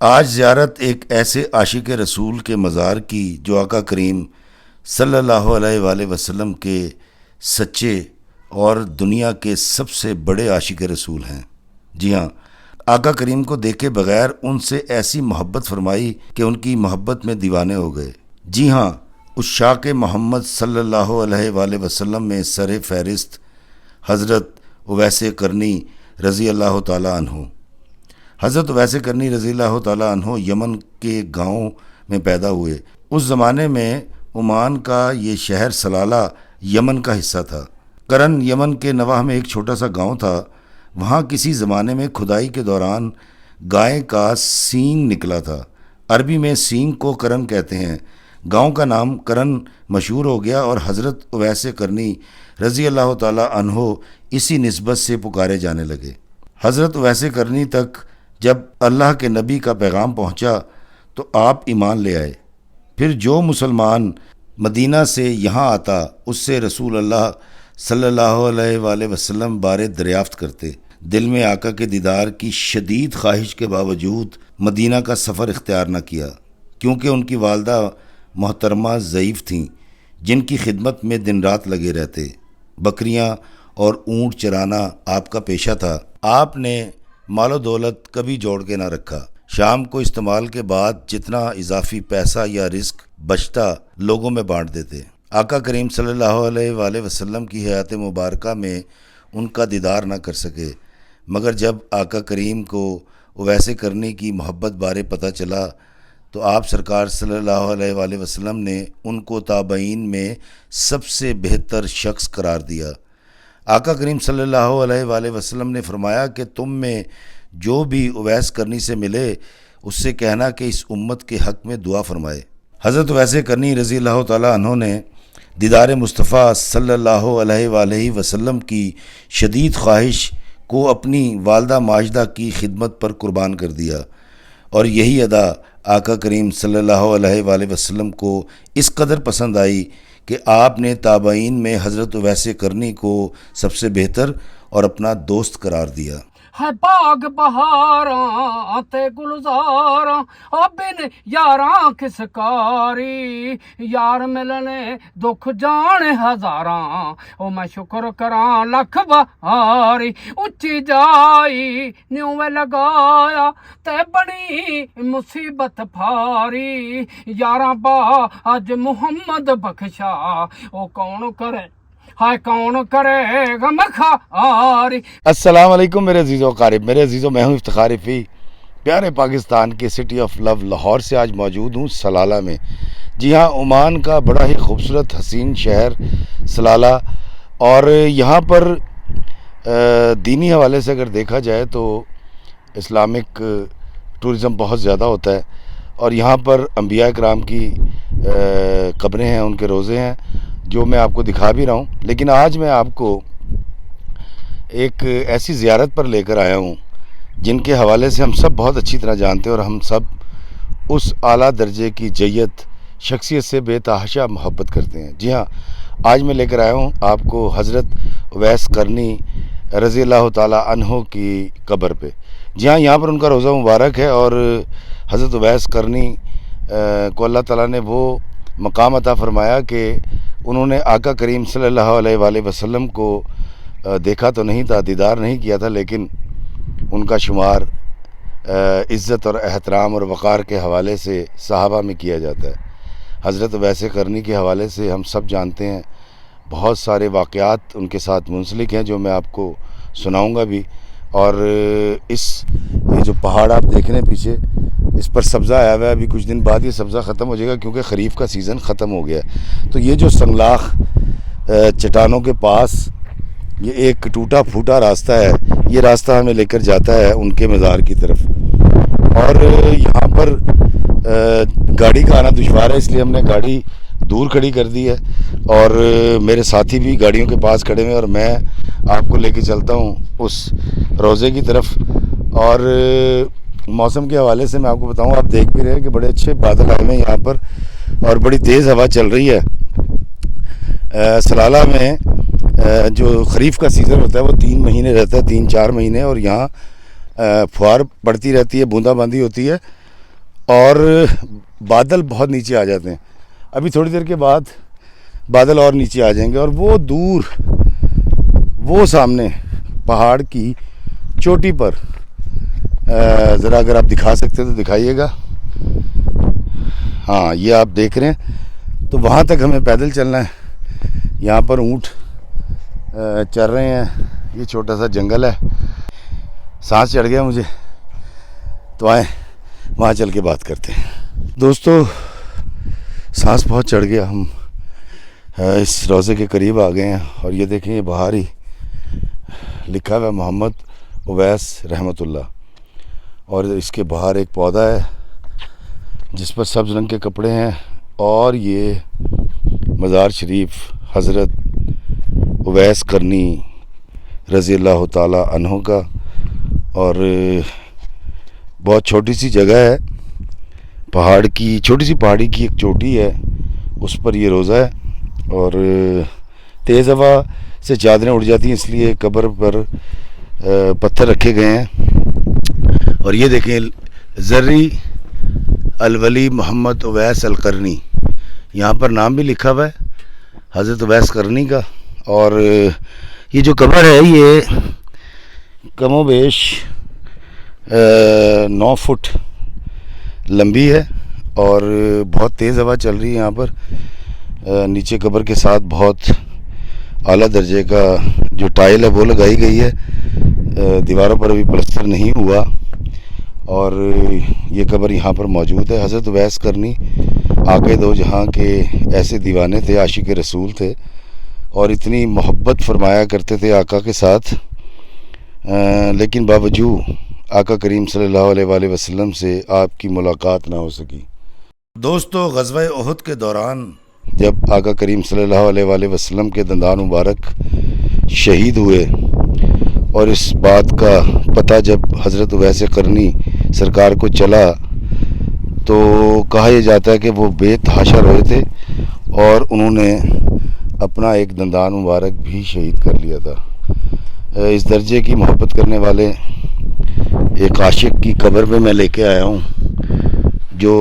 آج زیارت ایک ایسے عاشق رسول کے مزار کی جو آقا کریم صلی اللہ علیہ وآلہ وسلم کے سچے اور دنیا کے سب سے بڑے عاشق رسول ہیں۔ جی ہاں، آقا کریم کو دیکھے بغیر ان سے ایسی محبت فرمائی کہ ان کی محبت میں دیوانے ہو گئے۔ جی ہاں، عشاق محمد صلی اللہ علیہ وآلہ وسلم میں سر فہرست حضرت اویس کرنی رضی اللہ تعالیٰ عنہ۔ حضرت اویس کرنی رضی اللہ تعالیٰ عنہ یمن کے گاؤں میں پیدا ہوئے۔ اس زمانے میں عمان کا یہ شہر سلالہ یمن کا حصہ تھا۔ کرن یمن کے نواح میں ایک چھوٹا سا گاؤں تھا۔ وہاں کسی زمانے میں کھدائی کے دوران گائے کا سینگ نکلا تھا۔ عربی میں سینگ کو کرن کہتے ہیں۔ گاؤں کا نام کرن مشہور ہو گیا اور حضرت اویس کرنی رضی اللہ تعالیٰ عنہ اسی نسبت سے پکارے جانے لگے۔ حضرت اویس کرنی تک جب اللہ کے نبی کا پیغام پہنچا تو آپ ایمان لے آئے۔ پھر جو مسلمان مدینہ سے یہاں آتا اس سے رسول اللہ صلی اللہ علیہ وآلہ وسلم بارے دریافت کرتے۔ دل میں آقا کے دیدار کی شدید خواہش کے باوجود مدینہ کا سفر اختیار نہ کیا، کیونکہ ان کی والدہ محترمہ ضعیف تھیں جن کی خدمت میں دن رات لگے رہتے۔ بکریاں اور اونٹ چرانا آپ کا پیشہ تھا۔ آپ نے مال و دولت کبھی جوڑ کے نہ رکھا۔ شام کو استعمال کے بعد جتنا اضافی پیسہ یا رزق بچتا لوگوں میں بانٹ دیتے۔ آقا کریم صلی اللہ علیہ وآلہ وسلم کی حیات مبارکہ میں ان کا دیدار نہ کر سکے، مگر جب آقا کریم کو اویس کرنی کی محبت بارے پتہ چلا تو آپ سرکار صلی اللہ علیہ وآلہ وسلم نے ان کو تابعین میں سب سے بہتر شخص قرار دیا۔ آقا کریم صلی اللہ علیہ وآلہ وسلم نے فرمایا کہ تم میں جو بھی اویس کرنی سے ملے اس سے کہنا کہ اس امت کے حق میں دعا فرمائے۔ حضرت اویس کرنی رضی اللہ تعالیٰ عنہ نے دیدار مصطفیٰ صلی اللہ علیہ وآلہ وسلم کی شدید خواہش کو اپنی والدہ ماجدہ کی خدمت پر قربان کر دیا، اور یہی ادا آقا کریم صلی اللہ علیہ وآلہ وسلم کو اس قدر پسند آئی کہ آپ نے تابعین میں حضرت اویس کرنی کو سب سے بہتر اور اپنا دوست قرار دیا۔ ہے باغ بہاراں تے گلزاراں بن یاراں کس کاری، یار ملنے دکھ جانے ہزاراں، او میں شکر کراں لکھ بہاری، اچھی جائی نیوے لگایا تے بڑی مصیبت پھاری، یاراں با اج محمد بخشا، او کون کرے ہائے کون کرے گا مخاری۔ السلام علیکم میرے عزیزو قارب، میرے عزیزو، میں ہوں افتخار رفیع، پیارے پاکستان کے سٹی آف لو لاہور سے آج موجود ہوں سلالہ میں۔ جی ہاں، عمان کا بڑا ہی خوبصورت حسین شہر سلالہ، اور یہاں پر دینی حوالے سے اگر دیکھا جائے تو اسلامک ٹورزم بہت زیادہ ہوتا ہے، اور یہاں پر انبیاء کرام کی قبریں ہیں، ان کے روضے ہیں جو میں آپ کو دکھا بھی رہا ہوں۔ لیکن آج میں آپ کو ایک ایسی زیارت پر لے کر آیا ہوں جن کے حوالے سے ہم سب بہت اچھی طرح جانتے ہیں، اور ہم سب اس اعلیٰ درجے کی جیت شخصیت سے بے تحاشا محبت کرتے ہیں۔ جی ہاں، آج میں لے کر آیا ہوں آپ کو حضرت اویس کرنی رضی اللہ تعالیٰ عنہ کی قبر پہ۔ جی ہاں، یہاں پر ان کا روضہ مبارک ہے، اور حضرت اویس کرنی کو اللہ تعالیٰ نے وہ مقام عطا فرمایا کہ انہوں نے آقا کریم صلی اللہ علیہ وآلہ وسلم کو دیکھا تو نہیں تھا، دیدار نہیں کیا تھا، لیکن ان کا شمار عزت اور احترام اور وقار کے حوالے سے صحابہ میں کیا جاتا ہے۔ حضرت اویس کرنی کے حوالے سے ہم سب جانتے ہیں، بہت سارے واقعات ان کے ساتھ منسلک ہیں جو میں آپ کو سناؤں گا بھی۔ اور یہ جو پہاڑ آپ دیکھ رہے ہیں پیچھے، اس پر سبزہ آیا ہوا ہے، ابھی کچھ دن بعد یہ سبزہ ختم ہو جائے گا کیونکہ خریف کا سیزن ختم ہو گیا ہے۔ تو یہ جو سنگلاخ چٹانوں کے پاس یہ ایک ٹوٹا پھوٹا راستہ ہے، یہ راستہ ہمیں لے کر جاتا ہے ان کے مزار کی طرف، اور یہاں پر گاڑی کا آنا دشوار ہے، اس لیے ہم نے گاڑی دور کھڑی کر دی ہے، اور میرے ساتھی بھی گاڑیوں کے پاس کھڑے ہوئے، اور میں آپ کو لے کے چلتا ہوں اس روضے کی طرف۔ اور موسم کے حوالے سے میں آپ کو بتاؤں، آپ دیکھ بھی رہے ہیں کہ بڑے اچھے بادل آئے ہیں یہاں پر، اور بڑی تیز ہوا چل رہی ہے۔ سلالہ میں جو خریف کا سیزن ہوتا ہے وہ 3 مہینے رہتا ہے، 3-4 مہینے، اور یہاں پھوار پڑتی رہتی ہے، بوندا باندی ہوتی ہے، اور بادل بہت نیچے آ جاتے ہیں. ابھی تھوڑی دیر کے بعد بادل اور نیچے آ جائیں گے اور وہ دور وہ سامنے پہاڑ کی چوٹی پر ذرا اگر آپ دکھا سکتے تو دکھائیے گا. ہاں یہ آپ دیکھ رہے ہیں. تو وہاں تک ہمیں پیدل چلنا ہے. یہاں پر اونٹ چر رہے ہیں. یہ چھوٹا سا جنگل ہے. سانس چڑھ گیا مجھے. تو آئیں وہاں چل کے بات کرتے ہیں. دوستو سانس بہت چڑھ گیا. ہم اس روضے کے قریب آ گئے ہیں اور یہ دیکھیں یہ باہر ہی لکھا ہوا ہے محمد اویس رحمۃ اللہ. اور اس کے باہر ایک پودا ہے جس پر سبز رنگ کے کپڑے ہیں اور یہ مزار شریف حضرت اویس قرنی رضی اللہ تعالی عنہ کا. اور بہت چھوٹی سی جگہ ہے. پہاڑ کی چھوٹی سی پہاڑی کی ایک چوٹی ہے, اس پر یہ روضہ ہے. اور تیز ہوا سے چادریں اڑ جاتی ہیں اس لیے قبر پر پتھر رکھے گئے ہیں. اور یہ دیکھیں زرعی الولی محمد اویس القرنی, یہاں پر نام بھی لکھا ہوا ہے حضرت اویس قرنی کا. اور یہ جو قبر ہے یہ کم و بیش 9 فٹ لمبی ہے اور بہت تیز ہوا چل رہی ہے یہاں پر. نیچے قبر کے ساتھ بہت اعلیٰ درجے کا جو ٹائل ہے وہ لگائی گئی ہے. دیواروں پر ابھی پلستر نہیں ہوا اور یہ قبر یہاں پر موجود ہے. حضرت اویس قرنی آقا دو جہاں کے ایسے دیوانے تھے, عاشق رسول تھے اور اتنی محبت فرمایا کرتے تھے آقا کے ساتھ, لیکن باوجود آقا کریم صلی اللہ علیہ وآلہ وسلم سے آپ کی ملاقات نہ ہو سکی. دوستو غزوہ احد کے دوران جب آقا کریم صلی اللہ علیہ وآلہ وسلم کے دندان مبارک شہید ہوئے اور اس بات کا پتہ جب حضرت اویس قرنی سرکار کو چلا تو کہا یہ جاتا ہے کہ وہ بے تحاشا روئے تھے اور انہوں نے اپنا ایک دندان مبارک بھی شہید کر لیا تھا. اس درجے کی محبت کرنے والے ایک عاشق کی قبر پہ میں لے کے آیا ہوں جو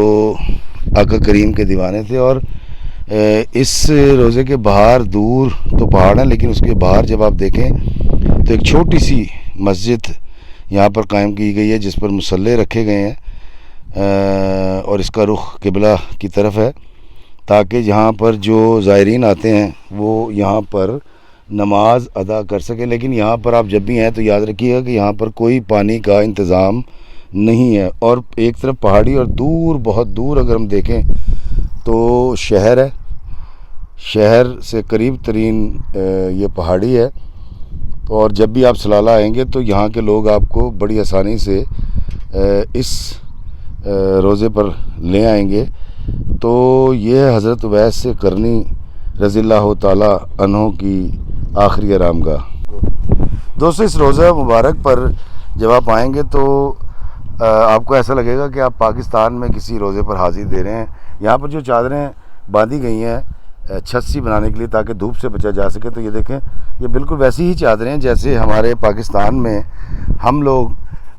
آقا کریم کے دیوانے تھے. اور اس روضے کے باہر دور تو پہاڑ ہیں لیکن اس کے باہر جب آپ دیکھیں تو ایک چھوٹی سی مسجد یہاں پر قائم کی گئی ہے جس پر مصلے رکھے گئے ہیں اور اس کا رخ قبلہ کی طرف ہے تاکہ یہاں پر جو زائرین آتے ہیں وہ یہاں پر نماز ادا کر سکیں. لیکن یہاں پر آپ جب بھی ہیں تو یاد رکھیے گا کہ یہاں پر کوئی پانی کا انتظام نہیں ہے. اور ایک طرف پہاڑی اور دور بہت دور اگر ہم دیکھیں تو شہر ہے. شہر سے قریب ترین یہ پہاڑی ہے اور جب بھی آپ سلالہ آئیں گے تو یہاں کے لوگ آپ کو بڑی آسانی سے اس روضے پر لے آئیں گے. تو یہ حضرت اویس قرنی رضی اللہ تعالی عنہ کی آخری آرام گاہ. دوستو اس روضہ مبارک پر جب آپ آئیں گے تو آپ کو ایسا لگے گا کہ آپ پاکستان میں کسی روضے پر حاضری دے رہے ہیں. یہاں پر جو چادریں باندھی گئی ہیں چھت سی بنانے کے لیے تاکہ دھوپ سے بچا جا سکے تو یہ دیکھیں یہ بالکل ویسی ہی چادریں ہیں جیسے ہمارے پاکستان میں ہم لوگ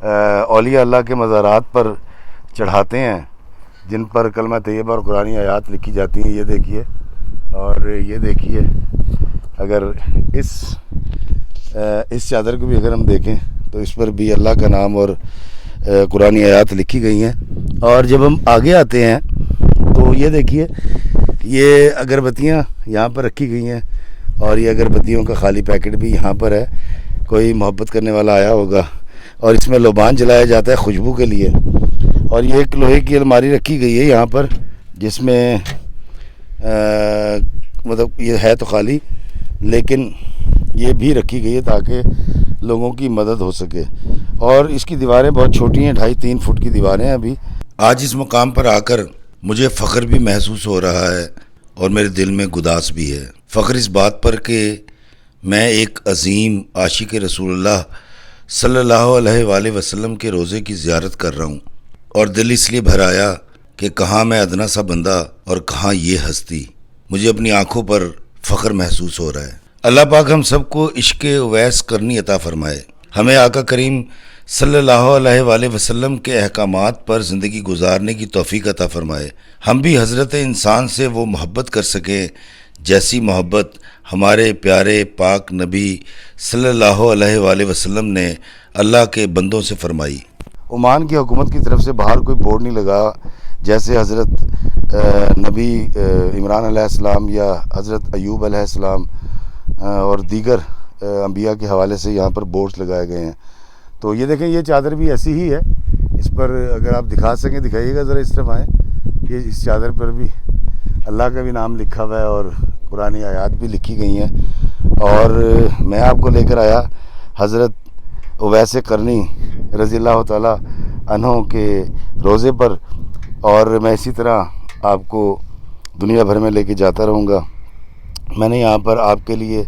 اولیاء اللہ کے مزارات پر چڑھاتے ہیں جن پر کلمہ طیبہ اور قرآنی آیات لکھی جاتی ہیں. یہ دیکھیے اور یہ دیکھیے اگر اس چادر کو بھی اگر ہم دیکھیں تو اس پر بھی اللہ کا نام اور قرآنی آیات لکھی گئی ہیں. اور جب ہم آگے آتے ہیں تو یہ دیکھیے یہ اگربتیاں یہاں پر رکھی گئی ہیں اور یہ اگربتیوں کا خالی پیکٹ بھی یہاں پر ہے. کوئی محبت کرنے والا آیا ہوگا اور اس میں لوبان جلایا جاتا ہے خوشبو کے لیے. اور یہ ایک لوہے کی الماری رکھی گئی ہے یہاں پر جس میں مطلب یہ ہے تو خالی لیکن یہ بھی رکھی گئی ہے تاکہ لوگوں کی مدد ہو سکے. اور اس کی دیواریں بہت چھوٹی ہیں, 2.5-3 فٹ کی دیواریں ہیں. ابھی آج اس مقام پر آ کر مجھے فخر بھی محسوس ہو رہا ہے اور میرے دل میں گداس بھی ہے. فخر اس بات پر کہ میں ایک عظیم عاشق رسول اللہ صلی اللہ علیہ وآلہ وسلم کے روضے کی زیارت کر رہا ہوں اور دل اس لیے بھر آیا کہ کہاں میں ادنا سا بندہ اور کہاں یہ ہستی. مجھے اپنی آنکھوں پر فخر محسوس ہو رہا ہے. اللہ پاک ہم سب کو عشق اویس قرنی عطا فرمائے. ہمیں آقا کریم صلی اللہ علیہ وآلہ وسلم کے احکامات پر زندگی گزارنے کی توفیق عطا فرمائے۔ ہم بھی حضرت انسان سے وہ محبت کر سکیں جیسی محبت ہمارے پیارے پاک نبی صلی اللہ علیہ وآلہ وسلم نے اللہ کے بندوں سے فرمائی۔ عمان کی حکومت کی طرف سے باہر کوئی بورڈ نہیں لگا جیسے حضرت نبی عمران علیہ السلام یا حضرت ایوب علیہ السلام اور دیگر انبیاء کے حوالے سے یہاں پر بورڈز لگائے گئے ہیں۔ تو یہ دیکھیں، یہ چادر بھی ایسی ہی ہے، اس پر اگر آپ دکھا سکیں دکھائیے گا، ذرا اس طرف آئیں۔ یہ اس چادر پر بھی اللہ کا بھی نام لکھا ہوا ہے اور قرآن آیات بھی لکھی گئی ہیں۔ اور میں آپ کو لے کر آیا حضرت اویس قرنی رضی اللہ تعالیٰ عنہ کے روضے پر، اور میں اسی طرح آپ کو دنیا بھر میں لے کے جاتا رہوں گا۔ میں نے یہاں پر آپ کے لیے،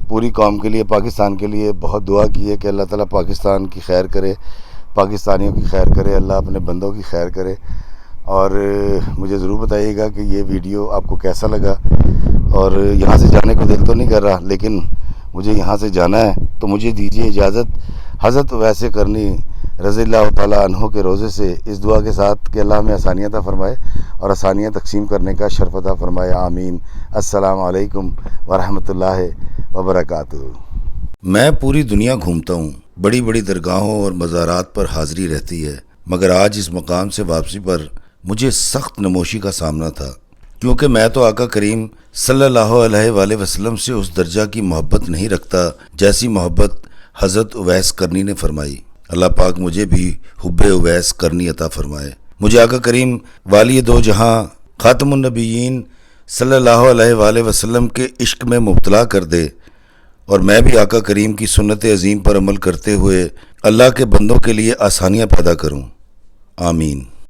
پوری قوم کے لیے، پاکستان کے لیے بہت دعا کی ہے کہ اللہ تعالیٰ پاکستان کی خیر کرے، پاکستانیوں کی خیر کرے، اللہ اپنے بندوں کی خیر کرے۔ اور مجھے ضرور بتائیے گا کہ یہ ویڈیو آپ کو کیسا لگا۔ اور یہاں سے جانے کو دل تو نہیں کر رہا، لیکن مجھے یہاں سے جانا ہے، تو مجھے دیجیے اجازت حضرت اویس قرنی رضی اللہ تعالیٰ عنہ کے روزے سے، اس دعا کے ساتھ کہ اللہ ہمیں آسانیاں عطا فرمائے اور آسانیاں تقسیم کرنے کا شرف عطا فرمائے، آمین۔ السلام علیکم ورحمۃ اللہ وبرکاتہ۔ میں پوری دنیا گھومتا ہوں، بڑی بڑی درگاہوں اور مزارات پر حاضری رہتی ہے، مگر آج اس مقام سے واپسی پر مجھے سخت نموشی کا سامنا تھا، کیونکہ میں تو آقا کریم صلی اللہ علیہ وآلہ وسلم سے اس درجہ کی محبت نہیں رکھتا جیسی محبت حضرت اویس قرنی نے فرمائی۔ اللہ پاک مجھے بھی حب اویس قرنی عطا فرمائے، مجھے آقا کریم والی دو جہاں خاتم النبیین صلی اللہ علیہ وآلہ وسلم کے عشق میں مبتلا کر دے، اور میں بھی آقا کریم کی سنت عظیم پر عمل کرتے ہوئے اللہ کے بندوں کے لیے آسانیاں پیدا کروں، آمین۔